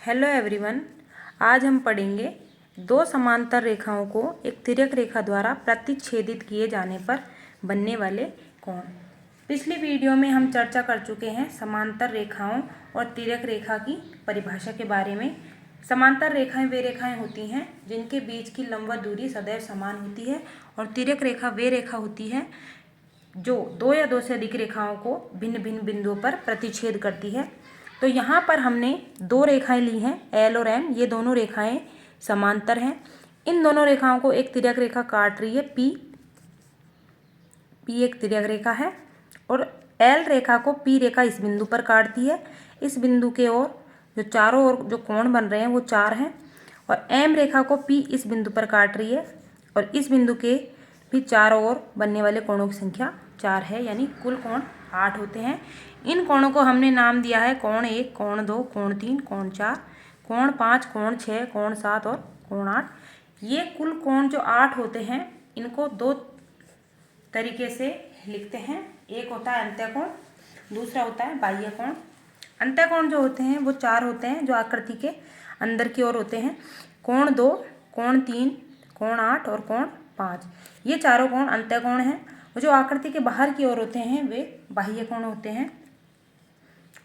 Hello everyone. आज हम पढ़ेंगे दो समांतर रेखाओं को एक तिर्यक रेखा द्वारा प्रतिच्छेदित किए जाने पर बनने वाले कोण। पिछली वीडियो में हम चर्चा कर चुके हैं समांतर रेखाओं और तिर्यक रेखा की परिभाषा के बारे में। समांतर रेखाएं वे रेखाएं होती हैं जिनके बीच की लंबवत दूरी सदैव समान होती है और तिर्यक रेखा वे रेखा होती है जो दो या दो से अधिक रेखाओं को भिन्न भिन्न बिंदुओं पर प्रतिच्छेद करती है। तो यहाँ पर हमने दो रेखाएं ली हैं, एल और एम। ये दोनों रेखाएं समांतर हैं। इन दोनों रेखाओं को एक तिर्यक रेखा काट रही है, पी एक तिर्यक रेखा है और एल रेखा को पी रेखा इस बिंदु पर काटती है। इस बिंदु के ओर जो चारों ओर जो कोण बन रहे हैं वो 4 हैं और एम रेखा को पी इस बिंदु पर काट रही है और इस बिंदु के भी चारों ओर बनने वाले कोणों की संख्या 4 है, यानी कुल कोण 8 होते हैं। इन कोणों को हमने नाम दिया है कोण 1, कोण 2, कोण 3, कोण 4, कोण 5, कोण 6, कोण 7 और कोण 8। ये कुल कोण जो 8 होते हैं इनको दो तरीके से लिखते हैं। एक होता है अंत्य कोण, दूसरा होता है बाह्य कोण। अंत्य कोण जो होते हैं वो 4 होते हैं जो आकृति के अंदर की ओर होते हैं। कोण 2, कोण 3, कोण 8 और कोण 5, ये चारों कोण अंत्य कोण हैं। और जो आकृति के बाहर की ओर होते हैं वे बाह्य कोण होते हैं।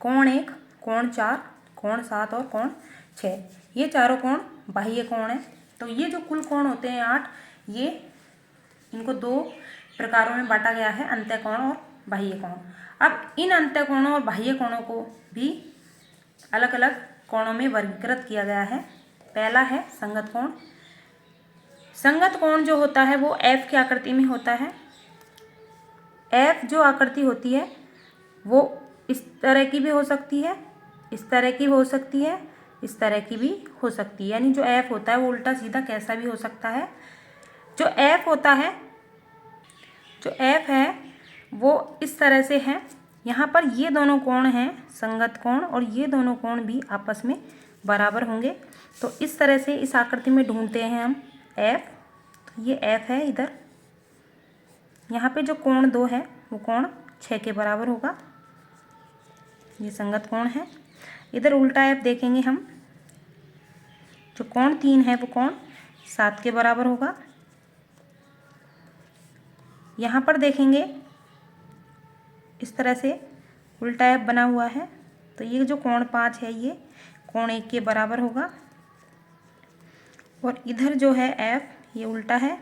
कोण 1, कोण 4, कोण 7 और कोण 6, ये चारों कोण बाह्य कोण हैं। तो ये जो कुल कोण होते हैं 8, ये इनको दो प्रकारों में बांटा गया है, अंत्य कोण और बाह्य कोण। अब इन अंत्य कोणों और बाह्य कोणों को भी अलग अलग कोणों में वर्गीकृत किया गया है। पहला है संगत कोण। संगत कोण जो होता है वो एफ की आकृति में होता है। एफ जो आकृति होती है वो इस तरह की भी हो सकती है, इस तरह की हो सकती है, इस तरह की भी हो सकती है। यानी जो एफ होता है वो उल्टा सीधा कैसा भी हो सकता है। जो एफ होता है, जो एफ है वो इस तरह से है। यहाँ पर ये दोनों कोण हैं संगत कोण और ये दोनों कोण भी आपस में बराबर होंगे। तो इस तरह से इस आकृति में ढूंढते हैं हम एफ। तो ये एफ है इधर। यहाँ पे जो कोण 2 है वो कोण 6 के बराबर होगा, ये संगत कोण है। इधर उल्टा एफ देखेंगे हम, जो कोण 3 है वो कोण 7 के बराबर होगा। यहाँ पर देखेंगे इस तरह से उल्टा एफ बना हुआ है। तो ये जो कोण 5 है ये कोण 1 के बराबर होगा और इधर जो है एफ ये उल्टा है।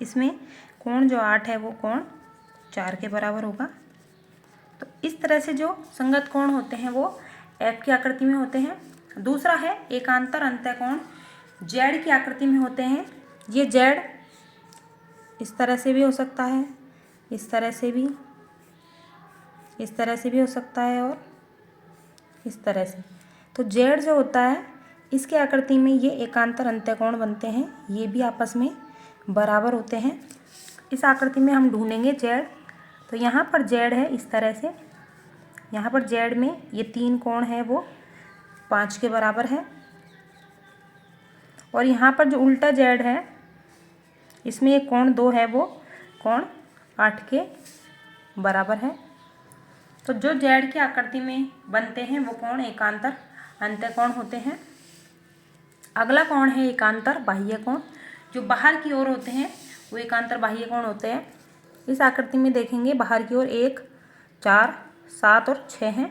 इसमें कोण जो 8 है वो कोण 4 के बराबर होगा। तो इस तरह से जो संगत कोण होते हैं वो एफ की आकृति में होते हैं। दूसरा है एकांतर अंत्य कोण, जेड की आकृति में होते हैं। ये जेड इस तरह से भी हो सकता है, इस तरह से भी, इस तरह से भी हो सकता है और इस तरह से। तो जेड जो होता है इसके आकृति में ये एकांतर अंत्य कोण बनते हैं, ये भी आपस में बराबर होते हैं। इस आकृति में हम ढूंढेंगे जेड। तो यहाँ पर जेड है इस तरह से, यहाँ पर जेड में ये 3 कोण है वो 5 के बराबर है और यहाँ पर जो उल्टा जेड है इसमें ये कोण 2 है वो कोण 8 के बराबर है। तो जो जेड की आकृति में बनते हैं वो कोण एकांतर अंत्य कोण होते हैं। अगला कोण है एकांतर बाह्य कोण। जो बाहर की ओर होते हैं वो एकांतर बाह्य कोण होते हैं। इस आकृति में देखेंगे बाहर की ओर 1, 4, 7 और 6 हैं।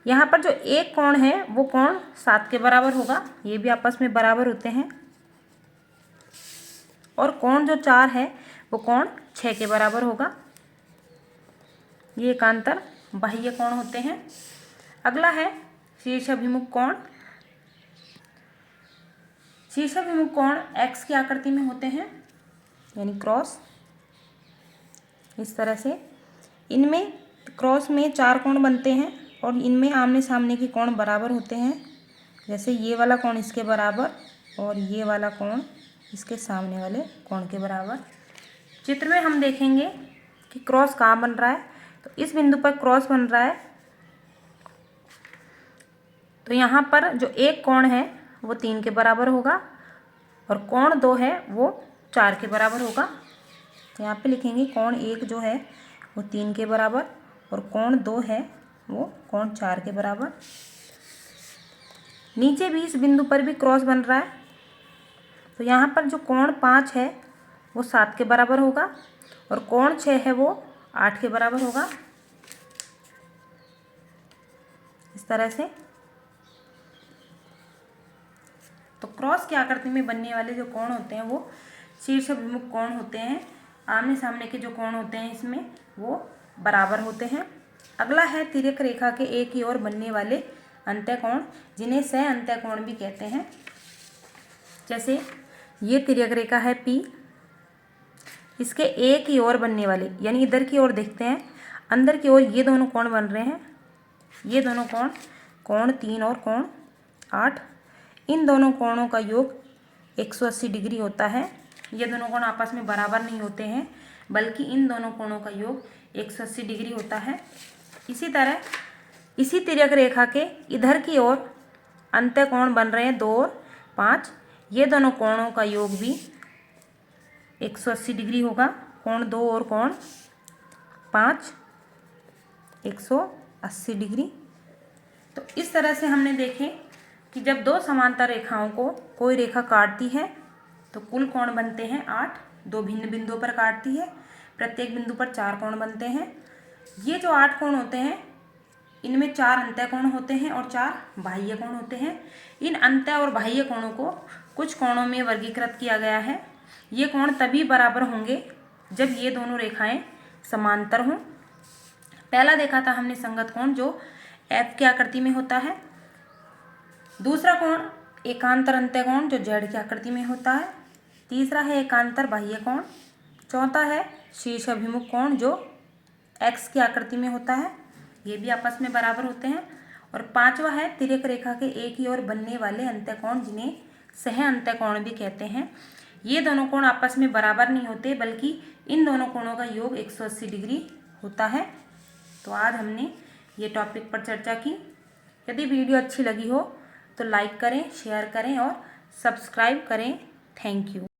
यहाँ पर जो एक कोण है वो कोण 7 के बराबर होगा, ये भी आपस में बराबर होते हैं। और कोण जो 4 है वो कोण 6 के बराबर होगा, ये एकांतर बाह्य कोण होते हैं। अगला है शीर्षाभिमुख कोण। शीर्षाभिमुख कोण एक्स की आकृति में होते हैं, यानी क्रॉस इस तरह से। इनमें क्रॉस में 4 कोण बनते हैं और इनमें आमने सामने के कोण बराबर होते हैं। जैसे ये वाला कोण इसके बराबर और ये वाला कोण इसके सामने वाले कोण के बराबर। चित्र में हम देखेंगे कि क्रॉस कहाँ बन रहा है। तो इस बिंदु पर क्रॉस बन रहा है। तो यहाँ पर जो एक कोण है वो 3 के बराबर होगा और कोण 2 है वो 4 के बराबर होगा। तो यहाँ पे लिखेंगे कोण 1 जो है वो 3 के बराबर और कोण 2 है वो कोण 4 के बराबर। नीचे भी इस बिंदु पर भी क्रॉस बन रहा है, तो यहाँ पर जो कोण 5 है वो 7 के बराबर होगा और कोण 6 है वो 8 के बराबर होगा, इस तरह से। तो क्रॉस की आकृति में बनने वाले जो कोण होते हैं वो शीर्षाभिमुख कोण होते हैं। आमने सामने के जो कोण होते हैं इसमें वो बराबर होते हैं। अगला है तिर्यक रेखा के एक ही ओर बनने वाले अंत्यकोण, जिन्हें सह अंत्यकोण भी कहते हैं। जैसे ये तिर्यक रेखा है P, इसके एक ही ओर बनने वाले यानी इधर की ओर देखते हैं, अंदर की ओर ये दोनों कोण बन रहे हैं, ये दोनों कोण, कोण 3 और कोण 8, इन दोनों कोणों का योग 180 डिग्री होता है। ये दोनों कोण आपस में बराबर नहीं होते हैं, बल्कि इन दोनों कोणों का योग 180 डिग्री होता है। इसी तरह इसी तिर्यक रेखा के इधर की ओर अंत्यकोण बन रहे हैं 2 और 5, ये दोनों कोणों का योग भी 180 डिग्री होगा। कोण 2 और कोण 5 180 डिग्री। तो इस तरह से हमने देखे कि जब दो समांतर रेखाओं को कोई रेखा काटती है तो कुल कोण बनते हैं 8, दो भिन्न बिंदुओं पर काटती है, प्रत्येक बिंदु पर 4 कोण बनते हैं। ये जो 8 कोण होते हैं इनमें 4 अंत्य कोण होते हैं और 4 बाह्य कोण होते हैं। इन अंत्य और बाह्य कोणों को कुछ कोणों में वर्गीकृत किया गया है। ये कोण तभी बराबर होंगे जब ये दोनों रेखाएं समांतर हों। पहला देखा था हमने संगत कोण जो F की आकृति में होता है, दूसरा कोण एकांतर अंत्य कोण जो Z की आकृति में होता है, तीसरा है एकांतर बाह्य कोण, चौथा है शीर्षाभिमुख कोण जो X की आकृति में होता है, ये भी आपस में बराबर होते हैं, और पांचवा है तिर्यक रेखा के एक ही ओर बनने वाले अंत्यकोण जिन्हें सह अंत्यकोण भी कहते हैं। ये दोनों कोण आपस में बराबर नहीं होते, बल्कि इन दोनों कोणों का योग 180 डिग्री होता है। तो आज हमने ये टॉपिक पर चर्चा की। यदि वीडियो अच्छी लगी हो तो लाइक करें, शेयर करें और सब्सक्राइब करें। Thank you.